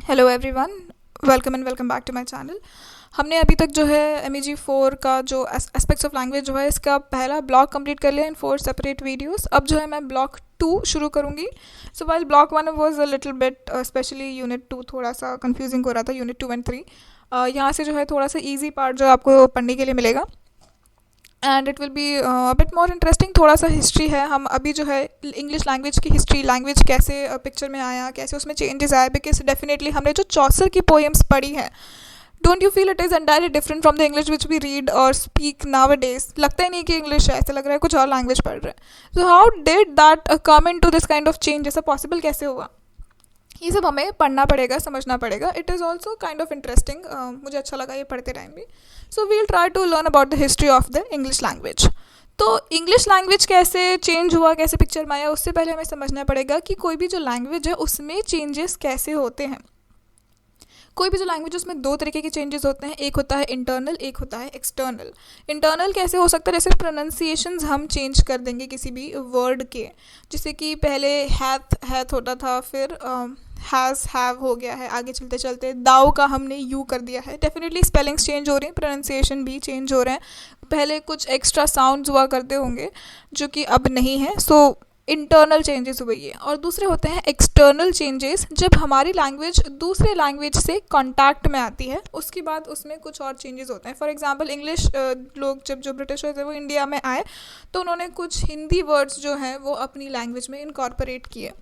Hello everyone, welcome and welcome back to my channel. हमने अभी तक जो है MEG 4 का जो एस्पेक्ट्स ऑफ लैंग्वेज जो है इसका पहला ब्लॉक कंप्लीट कर लिया इन 4 सेपरेट वीडियोस। अब जो है मैं ब्लॉक 2 शुरू करूँगी। So while block 1 was a little bit specially unit 2 थोड़ा सा कंफ्यूजिंग हो रहा था। यूनिट 2 एंड 3 यहाँ से जो है थोड़ा सा ईजी पार्ट जो आपको पढ़ने के लिए मिलेगा and it will be bit more interesting. थोड़ा सा हिस्ट्री है, हम अभी जो है इंग्लिश लैंग्वेज की हिस्ट्री, लैंग्वेज कैसे पिक्चर में आया, कैसे उसमें चेंजेस आए, बिकॉज डेफिनेटली हमने जो चौसर की पोएम्स पढ़ी हैं, don't you feel it is entirely different from the English which we read और स्पीक नाउ डेज। लगता ही नहीं कि इंग्लिश है, ऐसा लग रहा है कुछ और लैंग्वेज पढ़ रहे हैं। So how did that come into this kind of change, ऐसा पॉसिबल कैसे हुआ, ये सब हमें पढ़ना पड़ेगा, समझना पड़ेगा। It is also kind of interesting, मुझे अच्छा लगा ये पढ़ते टाइम भी। So we'll try to learn about the history of the English language. तो इंग्लिश लैंग्वेज कैसे चेंज हुआ, कैसे पिक्चर में आया, उससे पहले हमें समझना पड़ेगा कि कोई भी जो लैंग्वेज है उसमें चेंजेस कैसे होते हैं। कोई भी जो लैंग्वेज उसमें दो तरीके के चेंजेस होते हैं, एक होता है इंटरनल, एक होता है एक्सटर्नल। इंटरनल कैसे हो सकता है, जैसे प्रोनाउंसिएशंस हम चेंज कर देंगे किसी भी वर्ड के, जैसे कि पहले हैथ होता था, फिर हैज़ हैव हो गया है, आगे चलते चलते दाव का हमने यू कर दिया है। डेफिनेटली स्पेलिंग्स चेंज हो रही हैं, प्रोनाउंसिएशन भी चेंज हो रहे हैं। पहले कुछ एक्स्ट्रा साउंड्स हुआ करते होंगे जो कि अब नहीं है। सो इंटरनल चेंजेस हुए ये। और दूसरे होते हैं एक्सटर्नल चेंजेस, जब हमारी लैंग्वेज दूसरे लैंग्वेज से कांटेक्ट में आती है, उसके बाद उसमें कुछ और चेंजेस होते हैं। फॉर एग्जांपल इंग्लिश लोग जब जो ब्रिटिश थे वो इंडिया में आए तो उन्होंने कुछ हिंदी वर्ड्स जो हैं वो अपनी लैंग्वेज में इनकॉर्पोरेट किए।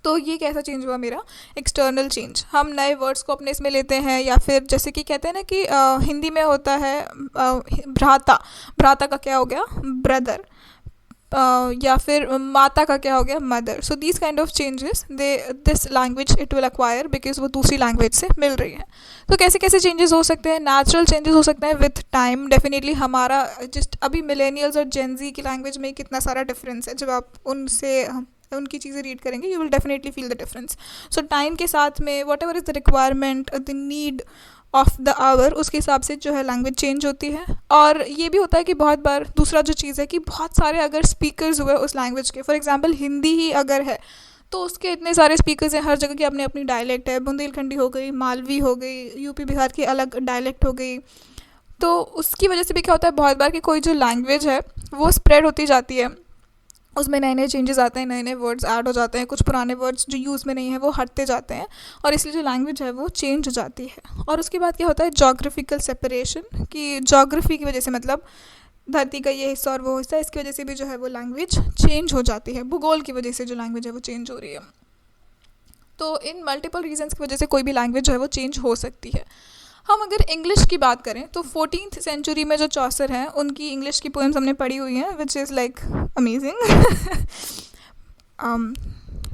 तो ये कैसा चेंज हुआ मेरा, एक्सटर्नल चेंज। हम नए वर्ड्स को अपने इसमें लेते हैं, या फिर जैसे कि कहते हैं ना कि हिंदी में होता है भ्राता, भ्राता का क्या हो गया, ब्रदर, या फिर माता का क्या हो गया, mother. So these kind of changes this language it will acquire because वो दूसरी लैंग्वेज से मिल रही है। तो कैसे कैसे चेंजेस हो सकते हैं, नेचुरल चेंजेस हो सकते हैं विथ टाइम। डेफिनेटली हमारा जस्ट अभी मिलेनियल्स और जेनजी की लैंग्वेज में कितना सारा डिफरेंस है, जब आप उनसे उनकी चीज़ें रीड करेंगे you will definitely feel the difference. So time के साथ में whatever is the requirement, the need of the hour, उसके हिसाब से जो है लैंग्वेज चेंज होती है। और ये भी होता है कि बहुत बार दूसरा जो चीज़ है कि बहुत सारे अगर स्पीकर्स हुए उस लैंग्वेज के, फॉर एग्जांपल हिंदी ही अगर है तो उसके इतने सारे स्पीकर्स हैं, हर जगह की अपनी अपनी डायलेक्ट है। बुंदेलखंडी हो गई, मालवी हो गई, यूपी बिहार की अलग डायलेक्ट हो गई। तो उसकी वजह से भी क्या होता है बहुत बार कि कोई जो लैंग्वेज है वो स्प्रेड होती जाती है, उसमें नए नए चेंजेस आते हैं, नए नए वर्ड्स ऐड हो जाते हैं, कुछ पुराने वर्ड्स जो यूज़ में नहीं है वो हटते जाते हैं, और इसलिए जो लैंग्वेज है वो चेंज हो जाती है। और उसके बाद क्या होता है, जोग्राफिकल सेपरेशन, कि जोग्राफी की वजह से, मतलब धरती का ये हिस्सा और वो हिस्सा, इसकी वजह से भी जो है वो लैंग्वेज चेंज हो जाती है। भूगोल की वजह से जो लैंग्वेज है वो चेंज हो रही है। तो इन मल्टीपल रीजन्स की वजह से कोई भी लैंग्वेज जो है वो चेंज हो सकती है। हम अगर इंग्लिश की बात करें तो 14th सेंचुरी में जो चौसर हैं उनकी इंग्लिश की पोएम्स हमने पढ़ी हुई हैं, विच is like amazing.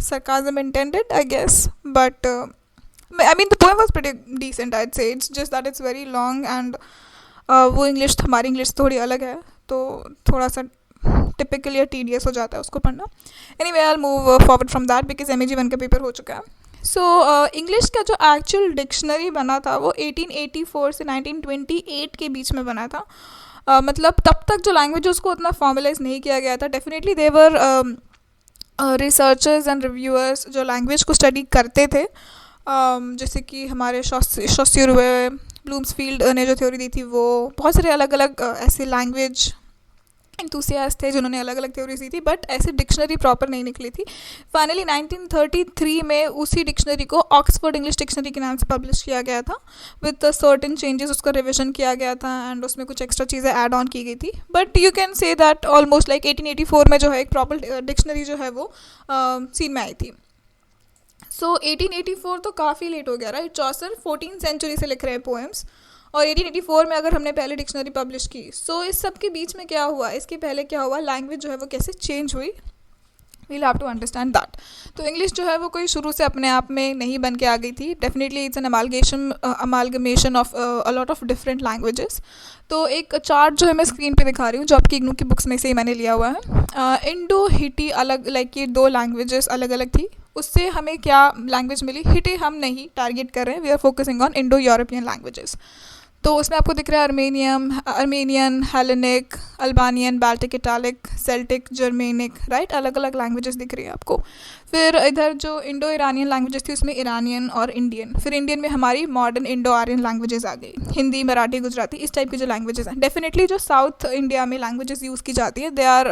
sarcasm intended, I guess, but I mean the poem was pretty decent, I'd say. It's just that it's very long and वो इंग्लिश हमारी इंग्लिश थोड़ी अलग है, तो थोड़ा सा टिपिकल या टीडियस हो जाता है उसको पढ़ना। Anyway I will move forward from that because MEG 1 का पेपर हो चुका है। सो इंग्लिश का जो एक्चुअल डिक्शनरी बना था वो 1884 से 1928 के बीच में बना था। मतलब तब तक जो लैंग्वेज उसको उतना फॉर्मलाइज नहीं किया गया था। Definitely there researchers and reviewers जो लैंग्वेज को स्टडी करते थे, जैसे कि हमारे शॉस्यूर हुए, ब्लूम्सफील्ड ने जो थ्योरी दी थी वो, बहुत सारे अलग अलग ऐसे लैंग्वेज इंथुसियास्ट थे जिन्होंने अलग अलग थ्योरीज दी थी, बट ऐसी डिक्शनरी प्रॉपर नहीं निकली थी। फाइनली 1933 में उसी डिक्शनरी को ऑक्सफोर्ड इंग्लिश डिक्शनरी के नाम से पब्लिश किया गया था, विद सर्टेन चेंजेस उसका रिविजन किया गया था एंड उसमें कुछ एक्स्ट्रा चीज़ें ऐड ऑन की गई थी। But you can say that almost like 1884 में जो है एक प्रॉपर डिक्शनरी जो है वो सीन में आई थी। सो 1884 तो काफ़ी लेट हो गया, राइट। चौसर 14th सेंचुरी से लिख रहे हैं पोएम्स, और 1884 में अगर हमने पहले डिक्शनरी पब्लिश की। सो इस सब के बीच में क्या हुआ, इसके पहले क्या हुआ, लैंग्वेज जो है वो कैसे चेंज हुई, we'll have to understand that. तो इंग्लिश जो है वो कोई शुरू से अपने आप में नहीं बन के आ गई थी। Definitely it's an amalgamation of a lot of different languages. तो एक चार्ट जो है मैं स्क्रीन पे दिखा रही हूँ, जो आपकी इग्नू की बुक्स में से ही मैंने लिया हुआ है। इंडो हिटी अलग, लाइक ये दो लैंग्वेजेस अलग अलग थी, उससे हमें क्या लैंग्वेज मिली, हिटी हम नहीं टारगेट कर रहे हैं, we are focusing on Indo European languages. तो उसमें आपको दिख रहा है Armenian, Hellenic, Albanian, Baltic, Italic, Celtic, Germanic, right, अलग अलग लैंग्वेजेस दिख रही है आपको। फिर इधर जो इंडो ईरानियन लैंग्वेजेस थी उसमें ईरानियन और इंडियन। फिर इंडियन में हमारी मॉडर्न इंडो आर्यन लैंग्वेजेस आ गई, हिंदी, मराठी, गुजराती, इस टाइप की जो लैंग्वेजेस हैं। डेफिनेटली जो साउथ इंडिया में लैंग्वेजेस यूज़ की जाती है दे आर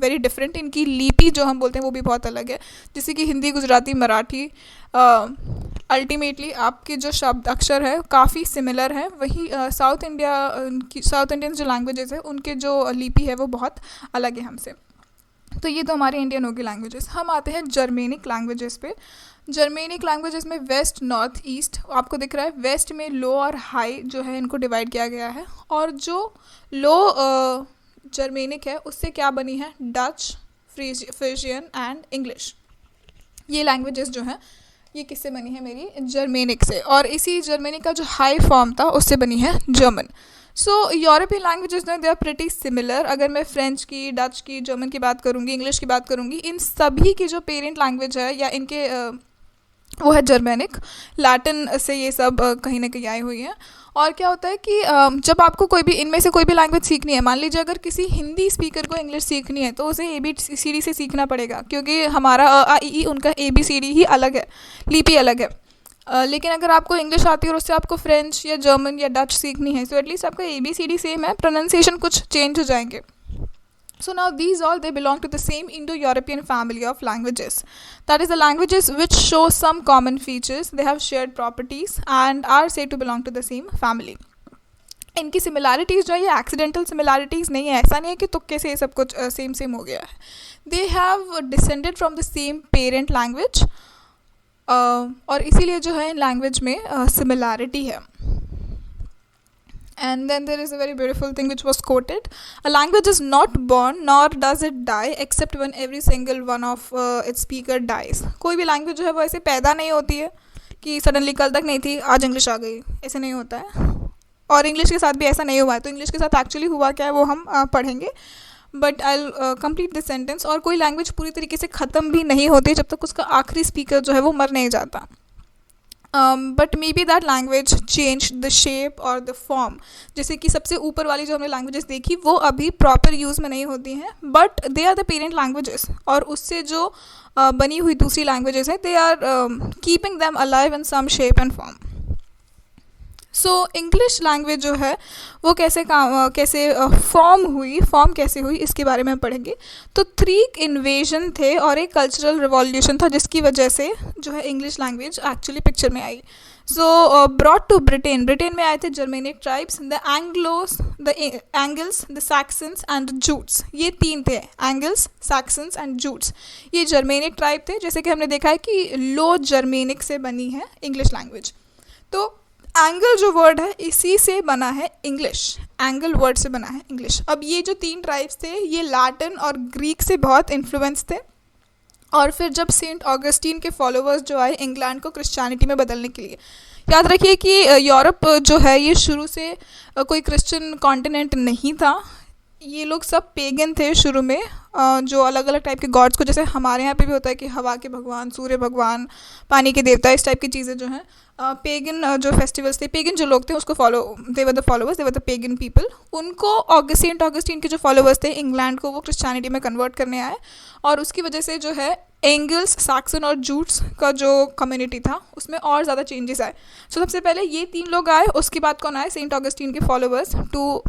वेरी डिफरेंट। इनकी लिपि जो हम बोलते हैं वो भी बहुत अलग है, जैसे कि हिंदी, गुजराती, मराठी अल्टीमेटली आपके जो शब्द अक्षर है काफ़ी सिमिलर है। वही साउथ इंडियन जो लैंग्वेजेस है उनके जो लिपि है वो बहुत अलग है हमसे। तो ये तो हमारे इंडियन होगी लैंग्वेजेस। हम आते हैं जर्मेनिक लैंग्वेजेस पे। जर्मेनिक लैंग्वेजेस में वेस्ट, नॉर्थ, ईस्ट आपको दिख रहा है। वेस्ट में लो और हाई जो है इनको डिवाइड किया गया है, और जो लो जर्मेनिक है उससे क्या बनी है, डच, फ्रीजियन एंड इंग्लिश। ये लैंग्वेजेस जो हैं ये किससे बनी है, मेरी जर्मेनिक से। और इसी जर्मेनिक का जो हाई फॉर्म था उससे बनी है German. So European languages they are pretty similar. अगर मैं फ्रेंच की, डच की, जर्मन की बात करूँगी, इंग्लिश की बात करूँगी, इन सभी की जो पेरेंट लैंग्वेज है या इनके वो है जर्मेनिक। लैटिन से ये सब कहीं ना कहीं आई हुई है। और क्या होता है कि जब आपको कोई भी इनमें से कोई भी लैंग्वेज सीखनी है, मान लीजिए अगर किसी हिंदी स्पीकर को इंग्लिश सीखनी है तो उसे ABCD से सीखना पड़ेगा, क्योंकि हमारा ई उनका ABCD ही अलग है, लिपि अलग है। लेकिन अगर आपको इंग्लिश आती है और उससे आपको फ्रेंच या जर्मन या डच सीखनी है, तो एटलीस्ट आपका ABCD सेम है, प्रोनाउंसिएशन कुछ चेंज हो जाएंगे। So now these all they belong to the same Indo-European family of languages. That is the languages which show some common features. They have shared properties and are said to belong to the same family. इनकी similarities जो है ये accidental similarities नहीं है, ऐसा नहीं है कि तुक्के से ये सब कुछ सेम हो गया है। They have descended from the same parent language, और इसीलिए जो है इन लैंग्वेज में सिमिलैरिटी है। And then there is a very beautiful thing which was quoted: a language is not born nor does it die except when every single one of its speaker dies. कोई भी language जो है वो ऐसे पैदा नहीं होती है कि सडनली कल तक नहीं थी आज इंग्लिश आ गई, ऐसे नहीं होता है। और इंग्लिश के साथ भी ऐसा नहीं हुआ है। तो इंग्लिश के साथ एक्चुअली हुआ क्या है वो हम पढ़ेंगे, but I will complete this sentence. और कोई लैंग्वेज पूरी तरीके से ख़त्म भी नहीं होती जब तक उसका आखिरी स्पीकर जो है वो मर नहीं जाता। But may be that language change the shape और द फॉर्म। जैसे कि सबसे ऊपर वाली जो हमने लैंग्वेजेस देखी वो अभी प्रॉपर यूज़ में नहीं होती हैं, but they are the parent languages. और उससे जो बनी हुई दूसरी लैंग्वेजेस हैं they are keeping them alive in some shape and form. So English language जो है वो कैसे फॉर्म कैसे हुई इसके बारे में पढ़ेंगे। तो 3 इन्वेजन थे और एक कल्चरल रिवॉल्यूशन था जिसकी वजह से जो है इंग्लिश लैंग्वेज एक्चुअली पिक्चर में आई। सो ब्रॉट टू ब्रिटेन में आए थे Germanic tribes, the angles, the Saxons and Jutes. ये 3 थे, एंगल्स, सैक्सन्स एंड जूट्स। ये जर्मेनिक ट्राइब थे। जैसे कि हमने देखा है कि लो जर्मेनिक से बनी है इंग्लिश लैंग्वेज। तो एंगल जो वर्ड है इसी से बना है इंग्लिश, एंगल वर्ड से बना है इंग्लिश। अब ये जो 3 ट्राइब्स थे ये लैटिन और ग्रीक से बहुत इन्फ्लुएंस थे। और फिर जब सेंट ऑगस्टीन के फॉलोअर्स जो आए इंग्लैंड को क्रिश्चियनिटी में बदलने के लिए, याद रखिए कि यूरोप जो है ये शुरू से कोई क्रिश्चियन कॉन्टिनेंट नहीं था। ये लोग सब पेगन थे शुरू में, जो अलग अलग टाइप के गॉड्स को, जैसे हमारे यहाँ पे भी होता है कि हवा के भगवान, सूर्य भगवान, पानी के देवता, इस टाइप की चीज़ें जो हैं पेगन जो फेस्टिवल्स थे, पेगन जो लोग थे उसको दे वर द पेगन पीपल। उनको सेंट ऑगस्टीन के जो फॉलोवर्स थे इंग्लैंड को वो क्रिश्चियनिटी में कन्वर्ट करने आए, और उसकी वजह से जो है एंगल्स, सैक्सन और जूट्स का जो कम्युनिटी था उसमें और ज़्यादा चेंजेस आए। सो सबसे पहले ये 3 लोग आए, उसके बाद कौन आए, सेंट ऑगस्टीन के फॉलोवर्स टू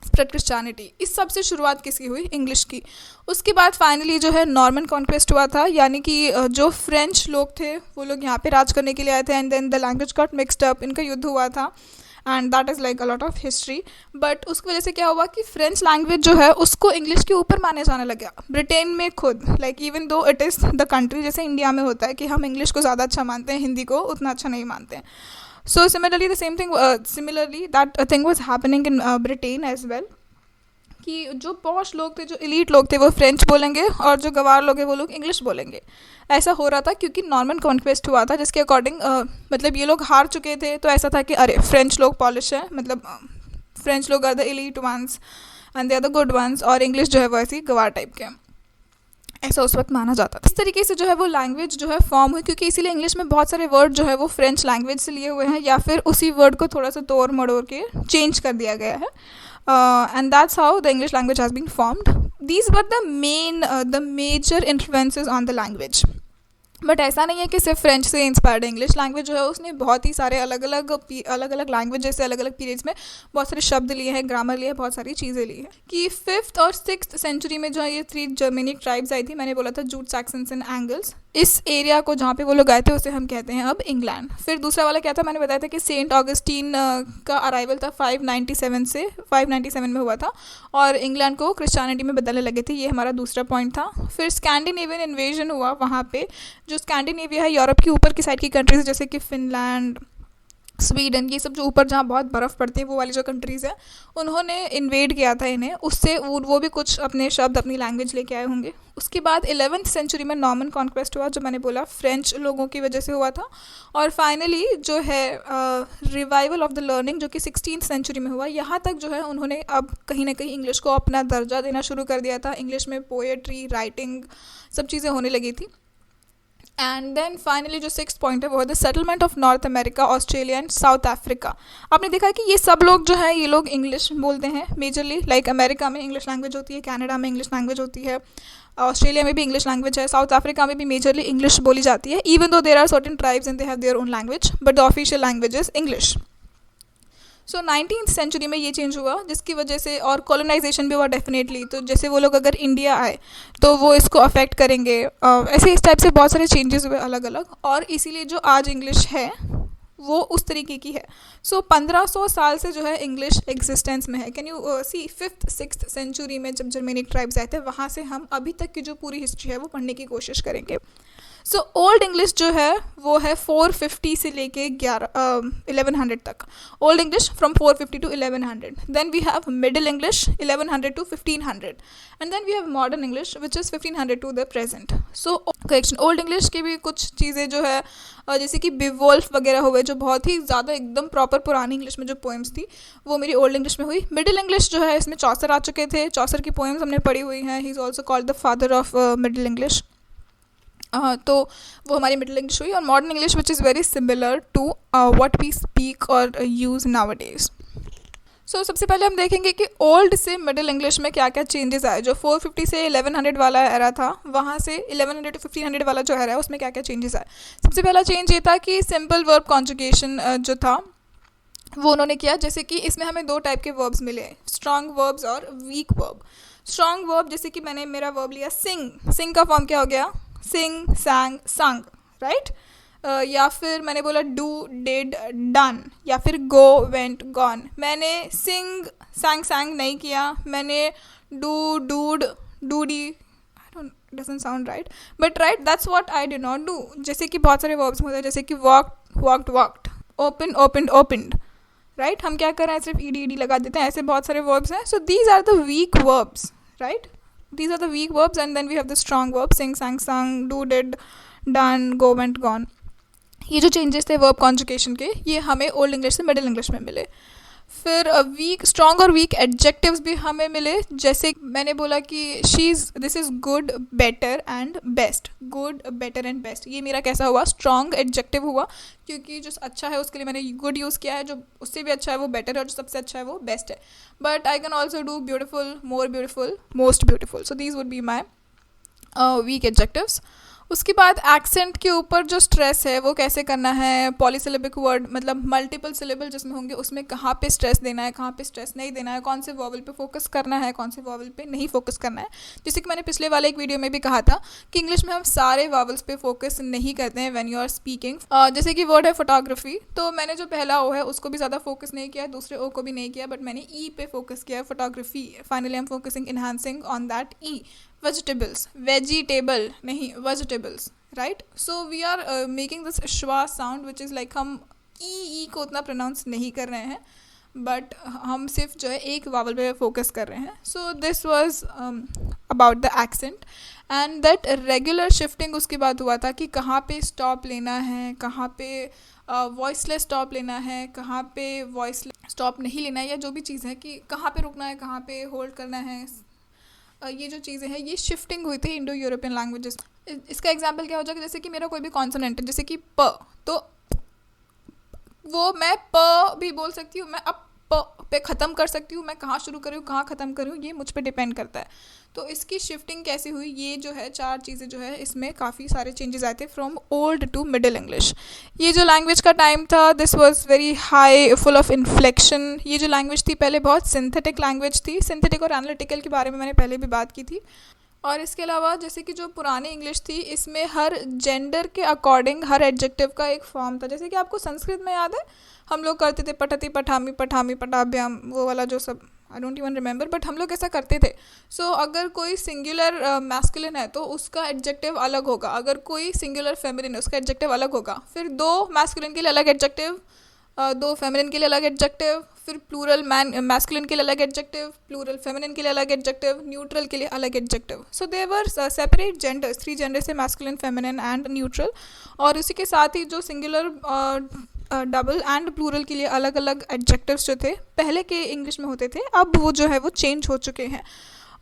स्प्रेड क्रिश्चियनिटी। इस सब से शुरुआत किसकी हुई, इंग्लिश की। उसके बाद फाइनली जो है नॉर्मन कॉन्क्वेस्ट हुआ था, यानी कि जो फ्रेंच लोग थे वो लोग यहाँ पे राज करने के लिए आए थे, and then the language got mixed up, इनका युद्ध हुआ था, and that is like a lot of history. But उसकी वजह से क्या हुआ कि फ्रेंच लैंग्वेज जो है उसको इंग्लिश के ऊपर माने जाने लगा ब्रिटेन में खुद। Like even though it is the country, जैसे इंडिया में होता है कि हम इंग्लिश को ज़्यादा अच्छा मानते हैं, हिंदी को उतना अच्छा नहीं मानते हैं। So similarly that thing was happening in Britain as well, कि जो पॉश लोग थे, जो एलीट लोग थे वो फ्रेंच बोलेंगे और जो गवार लोग हैं वो लोग इंग्लिश बोलेंगे। ऐसा हो रहा था क्योंकि नॉर्मन कॉन्क्वेस्ट हुआ था जिसके अकॉर्डिंग मतलब ये लोग हार चुके थे, तो ऐसा था कि अरे फ्रेंच लोग पॉलिश है, मतलब फ्रेंच लोग are the elite ones and they are the good ones, और इंग्लिश जो है वो ऐसी गवार टाइप के। ऐसा उस वक्त माना जाता था। इस तरीके से जो है वो लैंग्वेज जो है फॉर्म हुई, क्योंकि इसीलिए इंग्लिश में बहुत सारे वर्ड जो है वो फ्रेंच लैंग्वेज से लिए हुए हैं या फिर उसी वर्ड को थोड़ा सा तोड़ मड़ोड़ के चेंज कर दिया गया है, and that's how the English language has been formed. These were the major influences on the language. But ऐसा नहीं है कि सिर्फ फ्रेंच से इंस्पायर्ड है इंग्लिश लैंग्वेज जो है, उसने बहुत ही सारे अलग अलग लैंग्वेज से अलग अलग पीरियड्स में बहुत सारे शब्द लिए हैं, ग्रामर लिए, बहुत सारी चीज़ें ली हैं. कि 5th और 6th सेंचुरी में जो है ये 3 जर्मेनिक ट्राइब्स आई थी. मैंने बोला था जूट, सैक्सन्स एंड एंगल्स. इस एरिया को जहाँ पे वो लोग आए थे उसे हम कहते हैं अब इंग्लैंड. फिर दूसरा वाला क्या था, मैंने बताया था कि सेंट ऑगस्टीन का अराइवल था 597 में हुआ था और इंग्लैंड को क्रिश्चियनिटी में बदलने लगे थे. ये हमारा दूसरा पॉइंट था. फिर स्कैंडिनेवियन इन्वेजन हुआ. वहाँ पे जो स्कैंडिनेविया है, यूरोप की ऊपर की साइड की कंट्रीज जैसे कि फिनलैंड, स्वीडन, ये सब जो ऊपर जहाँ बहुत बर्फ़ पड़ती है वो वाली जो कंट्रीज़ है, उन्होंने इन्वेड किया था इन्हें. उससे वो भी कुछ अपने शब्द, अपनी लैंग्वेज लेके आए होंगे. उसके बाद 11th सेंचुरी में नॉर्मन कॉन्क्वेस्ट हुआ, जो मैंने बोला फ्रेंच लोगों की वजह से हुआ था. और फाइनली जो है रिवाइवल ऑफ द लर्निंग जो कि 16th सेंचुरी में हुआ. यहाँ तक जो है उन्होंने अब कहीं ना कहीं इंग्लिश को अपना दर्जा देना शुरू कर दिया था. इंग्लिश में पोएट्री, राइटिंग, सब चीज़ें होने लगी थी. एंड देन फाइनली जो 6th पॉइंट है वो है the settlement of north America, Australia and south Africa. आपने देखा कि ये सब लोग जो है ये लोग इंग्लिश बोलते हैं मेजरली. लाइक अमेरिका में इंग्लिश लैंग्वेज होती है, कनाडा में इंग्लिश लैंग्वेज होती है, ऑस्ट्रेलिया में भी इंग्लिश लैंग्वेज है, साउथ अफ्रीका में भी मेजरली इंग्लिश बोली जाती है. Even though there are certain tribes and they have their own language, but the official language is English. So 19th century में ये चेंज हुआ, जिसकी वजह से और कॉलोनाइजेशन भी हुआ डेफिनेटली. तो जैसे वो लोग अगर इंडिया आए तो वो इसको अफेक्ट करेंगे. ऐसे इस टाइप से बहुत सारे चेंजेस हुए अलग अलग, और इसीलिए जो आज इंग्लिश है वो उस तरीके की है. सो 1500 साल से जो है इंग्लिश एग्जिस्टेंस में है. Can you see 5th 6th century में जब जर्मेनिक ट्राइब्स आए थे, वहाँ से हम अभी तक की जो पूरी हिस्ट्री है वो पढ़ने की कोशिश करेंगे. सो ओल्ड इंग्लिश जो है वो है 450 से लेके 1100 तक. Old English from 450 to 1100. Then we have middle English 1100 to 1500, and then we have modern English which is 1500 to the present. So correction, old English की भी कुछ चीज़ें जो है जैसे कि बिवोल्फ वगैरह हुए, जो बहुत ही ज़्यादा एकदम प्रॉपर पुरानी इंग्लिश में जो पोएम्स थी वो मेरी ओल्ड इंग्लिश में हुई. मिडिल इंग्लिश जो है इसमें चौसर आ चुके थे. चौसर की पोएम्स हमने पढ़ी हुई हैं. He is also called the father of middle English. तो वो हमारी मिडिल इंग्लिश हुई. और modern English which is very similar to what we speak और यूज़ नाउ डेज. सो सबसे पहले हम देखेंगे कि ओल्ड से मिडिल इंग्लिश में क्या क्या चेंजेस आए. जो 450 से 1100 वाला एरा था, वहाँ से 1100 टू 1500 वाला जो एरा है उसमें क्या क्या चेंजेस आए. सबसे पहला चेंज ये था कि सिंपल वर्ब कॉन्जुगेशन जो था वो उन्होंने किया. जैसे कि इसमें हमें 2 टाइप के वर्ब्स मिले, स्ट्रॉन्ग वर्ब्स और वीक वर्ब. स्ट्रॉन्ग वर्ब जैसे कि मैंने मेरा वर्ब लिया सिंग. सिंग का फॉर्म क्या हो गया, सिंग, सैंग, संग, राइट. या फिर मैंने बोला डू, डिड, डन, या फिर गो, वेंट, गॉन. मैंने सिंग, सैंग, सैंग नहीं किया. मैंने डू, डूड, डूडी, doesn't sound right, but right, that's what I did not do. जैसे कि बहुत सारे वर्ब्स होते हैं, जैसे कि walk, walked, walked, open, opened, opened, right. हम क्या कर रहे हैं, सिर्फ ईडी ईडी लगा देते हैं. ऐसे बहुत सारे वर्ब्स हैं. So these are the weak verbs, right. These are the weak verbs, and then we have the strong verbs, sing, sang, sung, do, did, done, go, went, gone. ये जो changes थे वर्ब कॉन्जुगेशन के, ये हमें old English से middle English में मिले. फिर वीक, स्ट्रॉन्ग और वीक एडजेक्टिव्स भी हमें मिले. जैसे मैंने बोला कि this is good, better and best. Good, better and best, ये मेरा कैसा हुआ, स्ट्रॉन्ग एडजेक्टिव हुआ, क्योंकि जो अच्छा है उसके लिए मैंने गुड यूज़ किया है. जो उससे भी अच्छा है वो बेटर है, और जो सबसे अच्छा है वो बेस्ट है. But I can also do beautiful, more beautiful, most beautiful. So these would be my weak adjectives. उसके बाद एक्सेंट के ऊपर जो स्ट्रेस है वो कैसे करना है. पॉलीसिलेबिक वर्ड मतलब मल्टीपल सिलेबल जिसमें होंगे, उसमें कहाँ पे स्ट्रेस देना है, कहाँ पे स्ट्रेस नहीं देना है, कौन से वॉवल पे फोकस करना है, कौन से वॉवल पे नहीं फोकस करना है. जैसे कि मैंने पिछले वाले एक वीडियो में भी कहा था कि इंग्लिश में हम सारे वॉवल्स पे फोकस नहीं करते हैं व्हेन यू आर स्पीकिंग. जैसे कि वर्ड है फोटोग्राफी, तो मैंने जो पहला ओ है उसको भी ज़्यादा फोकस नहीं किया, दूसरे ओ को भी नहीं किया, बट मैंने ई पे फोकस किया, photography. Finally I am focusing, enhancing on that ई. वेजिटेबल्स, वेजिटेबल नहीं, vegetables, right. So we are making this schwa sound which is like हम ई को उतना प्रोनाउंस नहीं कर रहे हैं, बट हम सिर्फ जो है एक वावल पे फोकस कर रहे हैं. So this was about the accent. And that regular shifting उसके बाद हुआ था कि कहाँ पे स्टॉप लेना है, कहाँ पे वॉइसलेस स्टॉप लेना है, कहाँ पे वॉइसलेस स्टॉप नहीं लेना है, या जो भी चीज़ है कि कहाँ पे रुकना है, कहाँ पे होल्ड करना है. ये जो चीज़ें हैं ये शिफ्टिंग हुई थी इंडो यूरोपियन लैंग्वेजेस। इसका एग्जांपल क्या हो जाएगा, जैसे कि मेरा कोई भी कॉन्सोनेंट है, जैसे कि प, तो वो मैं प भी बोल सकती हूँ, मैं अब प पे ख़त्म कर सकती हूँ, मैं कहाँ शुरू करूँ कहाँ ख़त्म करूँ ये मुझ पे डिपेंड करता है। तो इसकी शिफ्टिंग कैसे हुई, ये जो है 4 चीज़ें जो है इसमें काफ़ी सारे चेंजेस आए थे from old to middle English. ये जो लैंग्वेज का टाइम था this was very high, full of inflection. ये जो लैंग्वेज थी पहले बहुत सिंथेटिक लैंग्वेज थी, सिंथेटिक और एनालिटिकल के बारे में मैंने पहले भी बात की थी। और इसके अलावा जैसे कि जो पुरानी इंग्लिश थी इसमें हर जेंडर के अकॉर्डिंग हर एडजेक्टिव का एक फॉर्म था। जैसे कि आपको संस्कृत में याद है हम लोग करते थे पठति पठामी पठामी पटाभ्याम, वो वाला जो सब I don't even remember, but हम लोग ऐसा करते थे। सो अगर कोई सिंगुलर मैस्कुलिन है तो उसका एडजेक्टिव अलग होगा, अगर कोई सिंगुलर फेमिनिन है उसका एडजेक्टिव अलग होगा, फिर 2 मैस्कुलिन के लिए अलग एडजेक्टिव, 2 फेमिनिन के लिए अलग एडजेक्टिव, फिर प्लूरल मैस्कुलिन के लिए अलग एडजेक्टिव, प्लूरल फेमिनिन के लिए अलग एडजेक्टिव, न्यूट्रल के लिए अलग एडजेक्टिव। सो दे वर सेपरेट जेंडर्स, 3 जेंडर्स है, मैस्कुलिन फेमिनिन एंड न्यूट्रल। और इसी के साथ ही जो सिंगुलर डबल एंड प्लूरल के लिए अलग अलग एडजेक्टिव्स जो थे पहले के इंग्लिश में होते थे, अब वो जो है वो चेंज हो चुके हैं।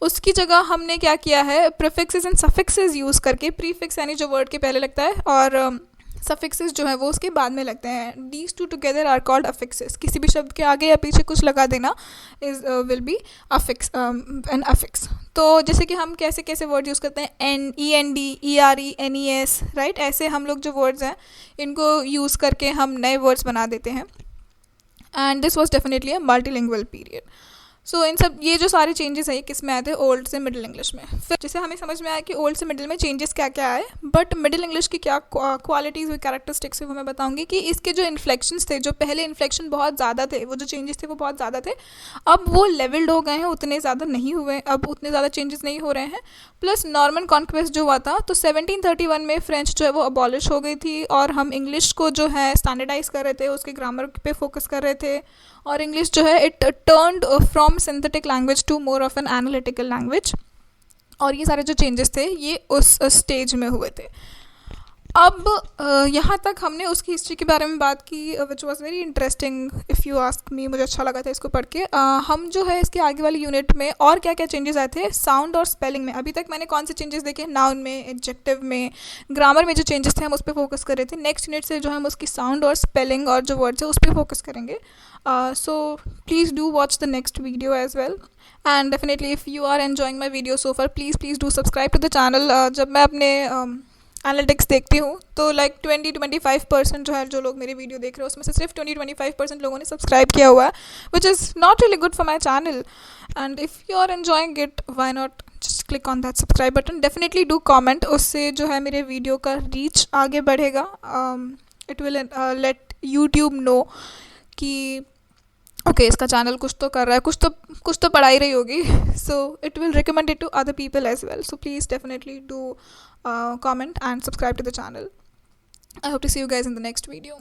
उसकी जगह हमने क्या किया है, प्रीफिक्सेस एंड सफिक्सेस यूज़ करके, प्रीफिक्स यानी जो वर्ड के पहले लगता है और सफिक्सेस जो है वो उसके बाद में लगते हैं। These two together are called affixes. किसी भी शब्द के आगे या पीछे कुछ लगा देना is will be affix, an affix. तो जैसे कि हम कैसे कैसे वर्ड यूज़ करते हैं, N E N D E R E N E S, right, ऐसे हम लोग जो वर्ड्स हैं इनको यूज़ करके हम नए वर्ड्स बना देते हैं। And this was definitely a multilingual period. So इन सब ये जो सारे चेंजेस है ये किस में आए थे, ओल्ड से मिडिल इंग्लिश में। फिर जैसे हमें समझ में आया कि ओल्ड से मिडिल में चेंजेस क्या क्या आए, बट मिडिल इंग्लिश की क्या क्वालिटीज़ और कैरेक्टरिस्टिक्स है वो मैं बताऊंगी। कि इसके जो इन्फ्लेक्शंस थे, जो पहले इन्फ्लेक्शन बहुत ज़्यादा थे, वो जो चेंजेस थे वो बहुत ज़्यादा थे, अब वो लेवल्ड हो गए हैं, उतने ज़्यादा नहीं हुए, अब उतने ज़्यादा चेंजेस नहीं हो रहे हैं। प्लस नॉर्मन कॉन्क्वेस्ट जो हुआ था तो 1731 में फ्रेंच जो है वो अबॉलिश हो गई थी और हम इंग्लिश को जो है स्टैंडर्डाइज कर रहे थे, उसके ग्रामर पे फोकस कर रहे थे। और इंग्लिश जो है it turned from synthetic language to more of an analytical language. और ये सारे जो चेंजेस थे ये उस स्टेज में हुए थे। अब यहाँ तक हमने उसकी हिस्ट्री के बारे में बात की, which was very interesting if you ask me, मुझे अच्छा लगा था इसको पढ़ के। हम जो है इसके आगे वाली यूनिट में और क्या क्या चेंजेस आए थे साउंड और स्पेलिंग में। अभी तक मैंने कौन से चेंजेस देखे, नाउन में, एडजेक्टिव में, ग्रामर में जो चेंजेस थे हम उस पर फोकस कर रहे थे। नेक्स्ट यूनिट से जो हम उसकी साउंड और स्पेलिंग और जो वर्ड्स है उस पर फोकस करेंगे। So please do watch the next video as well, and definitely if you are enjoying my video so far please do subscribe to the channel. जब मैं अपने एनालिटिक्स देखती हूँ तो लाइक 20-25% जो है जो लोग मेरी वीडियो देख रहे हैं उसमें से सिर्फ 20-25% लोगों ने सब्सक्राइब किया हुआ है, which is not really good for my channel. And if you are enjoying it why not just click on that subscribe button. Definitely do comment, उससे जो है मेरे वीडियो का रीच आगे बढ़ेगा। It will let YouTube know कि okay इसका channel कुछ तो कर रहा है, कुछ तो पढ़ा ही रही होगी। So it will recommend it to other people as well. So please definitely do comment and subscribe to the channel. I hope to see you guys in the next video.